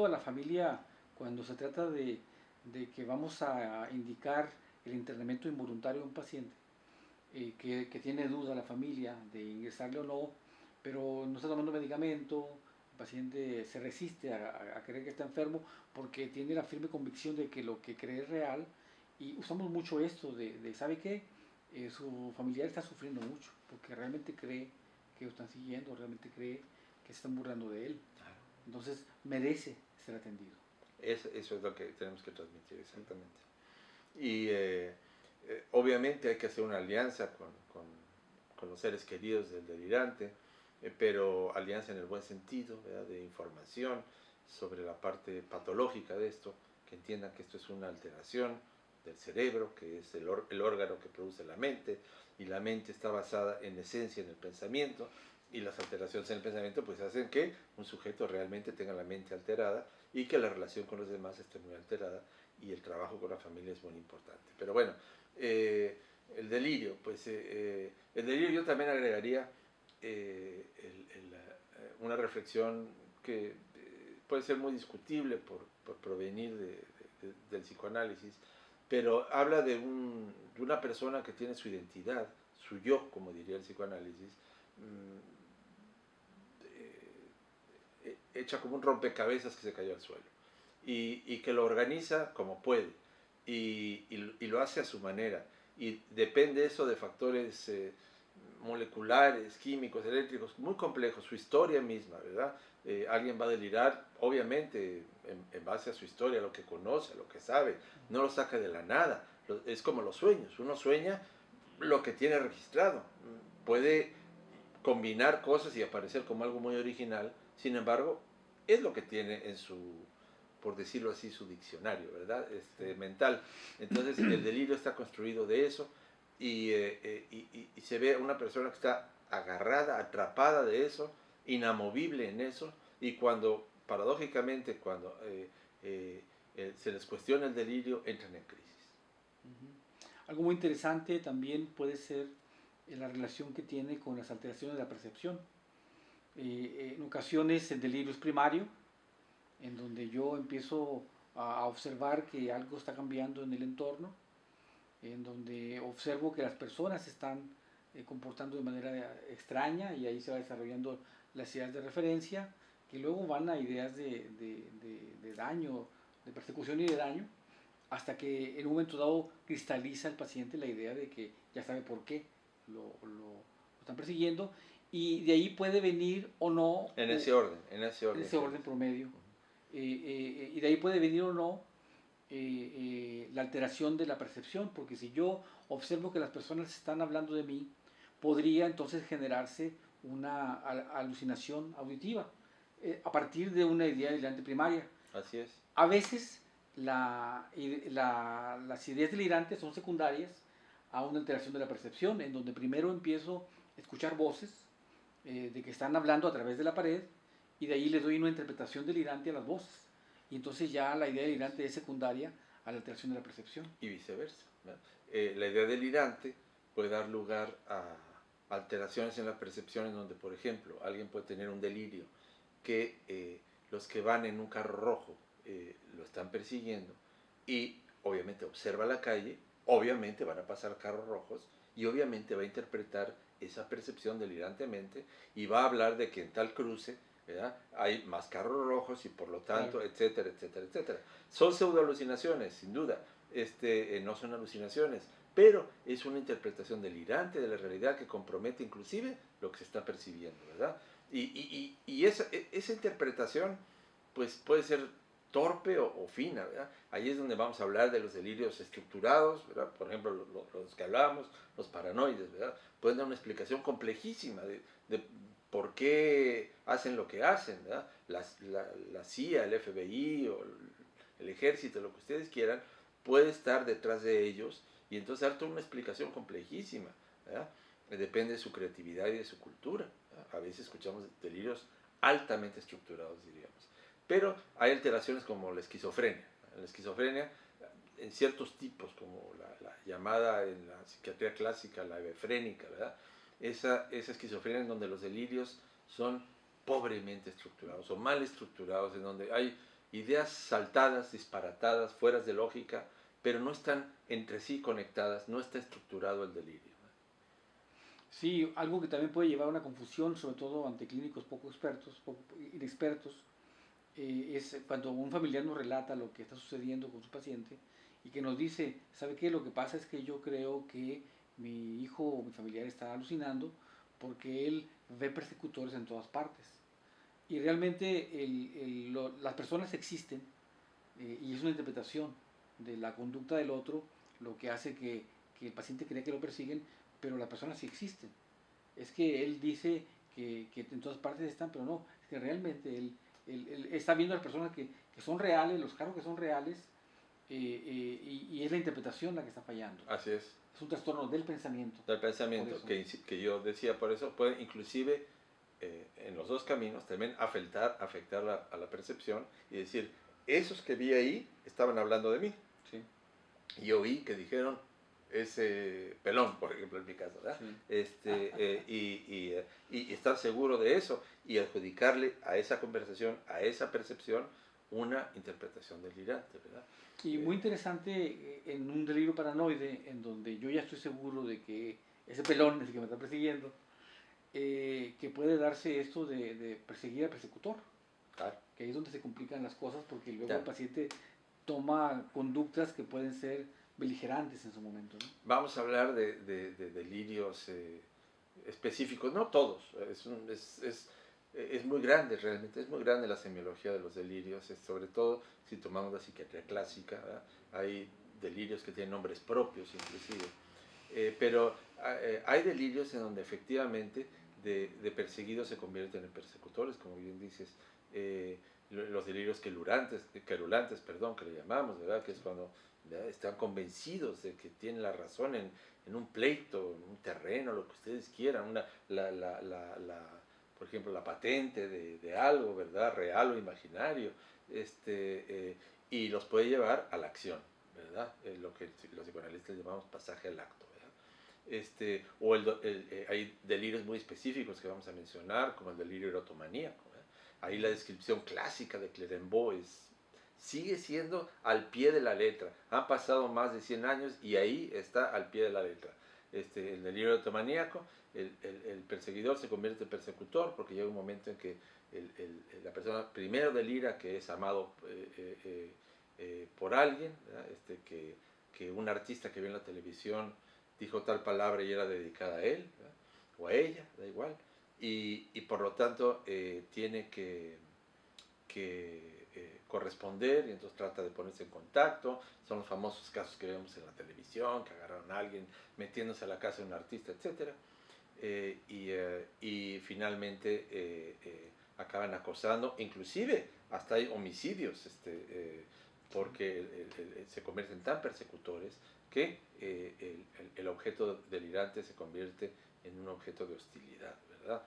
a la familia cuando se trata de que vamos a indicar el internamiento involuntario de un paciente, que tiene duda la familia de ingresarle o no, pero no está tomando medicamento, el paciente se resiste a creer que está enfermo porque tiene la firme convicción de que lo que cree es real, y usamos mucho esto ¿sabe qué? Su familiar está sufriendo mucho porque realmente cree que lo están siguiendo, realmente cree que se están burlando de él. Claro. Entonces merece ser atendido. Eso es lo que tenemos que transmitir, exactamente. Y obviamente hay que hacer una alianza con los seres queridos del delirante, pero alianza en el buen sentido, ¿verdad? De información sobre la parte patológica de esto, que entiendan que esto es una alteración del cerebro, que es el órgano que produce la mente, y la mente está basada en esencia en el pensamiento, y las alteraciones en el pensamiento pues hacen que un sujeto realmente tenga la mente alterada y que la relación con los demás esté muy alterada, y el trabajo con la familia es muy importante. Pero bueno, el delirio, pues el delirio yo también agregaría una reflexión que puede ser muy discutible por provenir del psicoanálisis, pero habla de una persona que tiene su identidad, su yo, como diría el psicoanálisis, hecha como un rompecabezas que se cayó al suelo, y que lo organiza como puede, y lo hace a su manera, y depende eso de factores moleculares, químicos, eléctricos, muy complejos, su historia misma, ¿verdad? Alguien va a delirar, obviamente, en base a su historia, lo que conoce, lo que sabe, no lo saca de la nada, es como los sueños, uno sueña lo que tiene registrado, puede combinar cosas y aparecer como algo muy original, sin embargo, es lo que tiene en su, por decirlo así, su diccionario, ¿verdad? Mental. Entonces, el delirio está construido de eso, y se ve a una persona que está agarrada, atrapada de eso, inamovible en eso, y cuando, paradójicamente, cuando se les cuestiona el delirio, entran en crisis. Algo muy interesante también puede ser la relación que tiene con las alteraciones de la percepción. En ocasiones el delirio es primario, en donde yo empiezo a observar que algo está cambiando en el entorno, en donde observo que las personas se están comportando de manera extraña, y ahí se va desarrollando las ideas de referencia, que luego van a ideas de daño, de persecución y de daño, hasta que en un momento dado cristaliza el paciente la idea de que ya sabe por qué lo están persiguiendo, y de ahí puede venir o no, En ese orden, en ese en orden. ese orden promedio, y de ahí puede venir o no la alteración de la percepción, porque si yo observo que las personas están hablando de mí, podría entonces generarse una alucinación auditiva a partir de una idea delirante primaria. Así es. A veces las ideas delirantes son secundarias a una alteración de la percepción, en donde primero empiezo a escuchar voces de que están hablando a través de la pared, y de ahí le doy una interpretación delirante a las voces. Y entonces ya la idea delirante es secundaria a la alteración de la percepción. Y viceversa, ¿verdad? La idea delirante puede dar lugar a alteraciones en la percepción, en donde, por ejemplo, alguien puede tener un delirio que los que van en un carro rojo lo están persiguiendo, y obviamente observa la calle, obviamente van a pasar carros rojos, y obviamente va a interpretar esa percepción delirantemente, y va a hablar de que en tal cruce, ¿verdad?, hay más carros rojos, y por lo tanto, Claro. etcétera, etcétera, etcétera. Son pseudoalucinaciones, sin duda, no son alucinaciones, pero es una interpretación delirante de la realidad que compromete inclusive lo que se está percibiendo, ¿verdad? Y esa interpretación pues puede ser torpe o fina, ¿verdad? Ahí es donde vamos a hablar de los delirios estructurados, ¿verdad? Por ejemplo, los que hablábamos, los paranoides, ¿verdad? Pueden dar una explicación complejísima de por qué hacen lo que hacen, ¿verdad? La CIA, el FBI o el ejército, lo que ustedes quieran, puede estar detrás de ellos, y entonces dar toda una explicación complejísima, ¿verdad? Depende de su creatividad y de su cultura, ¿verdad? A veces escuchamos delirios altamente estructurados, diríamos. Pero hay alteraciones como la esquizofrenia. La esquizofrenia, en ciertos tipos, como la llamada en la psiquiatría clásica, la hebefrénica, ¿verdad? Esa esquizofrenia en donde los delirios son pobremente estructurados o mal estructurados, en donde hay ideas saltadas, disparatadas, fueras de lógica, pero no están entre sí conectadas, no está estructurado el delirio. Sí, algo que también puede llevar a una confusión, sobre todo ante clínicos poco expertos, poco inexpertos, es cuando un familiar nos relata lo que está sucediendo con su paciente y que nos dice, ¿sabe qué? Lo que pasa es que yo creo que mi hijo o mi familiar está alucinando porque él ve persecutores en todas partes. Y realmente las personas existen y es una interpretación de la conducta del otro lo que hace que el paciente crea que lo persiguen, pero las personas sí existen. Es que él dice que en todas partes están, pero no, es que realmente él está viendo a las personas que son reales, los cargos que son reales, y es la interpretación la que está fallando. Así es. Es un trastorno del pensamiento. Del pensamiento, que yo decía, por eso puede inclusive en los dos caminos también afectar a la percepción y decir, esos que vi ahí estaban hablando de mí. Sí. Y oí que dijeron ese pelón, por ejemplo, en mi caso, ¿verdad? Sí. Y estar seguro de eso y adjudicarle a esa conversación, a esa percepción, una interpretación delirante, ¿verdad? Y muy interesante en un delirio paranoide, en donde yo ya estoy seguro de que ese pelón es el que me está persiguiendo, que puede darse esto de perseguir al persecutor. Claro. Que ahí es donde se complican las cosas, porque luego Claro. el paciente toma conductas que pueden ser beligerantes en su momento, ¿no? Vamos a hablar de delirios específicos, no todos, es muy grande realmente, es muy grande la semiología de los delirios, sobre todo si tomamos la psiquiatría clásica, ¿verdad? Hay delirios que tienen nombres propios inclusive, pero hay delirios en donde efectivamente de perseguidos se convierten en persecutores, como bien dices, los delirios querulantes, que le llamamos, ¿verdad? Que es cuando están convencidos de que tienen la razón en un pleito, en un terreno, lo que ustedes quieran, por ejemplo, la patente de algo, ¿verdad? Real o imaginario, y los puede llevar a la acción, ¿verdad? Lo que los psicoanalistas llamamos pasaje al acto, ¿verdad? Hay delirios muy específicos que vamos a mencionar, como el delirio erotomaníaco, ¿verdad? Ahí la descripción clásica de Clérambault sigue siendo al pie de la letra. Han pasado más de 100 años y ahí está al pie de la letra. El delirio erotomaníaco, el perseguidor se convierte en persecutor porque llega un momento en que la persona primero delira que es amado por alguien, que un artista que ve en la televisión dijo tal palabra y era dedicada a él, ¿verdad? O a ella, da igual, y por lo tanto tiene que corresponder y entonces trata de ponerse en contacto. Son los famosos casos que vemos en la televisión, que agarraron a alguien metiéndose a la casa de un artista, etc. Y finalmente acaban acosando, inclusive hasta hay homicidios, porque se convierten tan persecutores que el objeto delirante se convierte en un objeto de hostilidad, ¿verdad?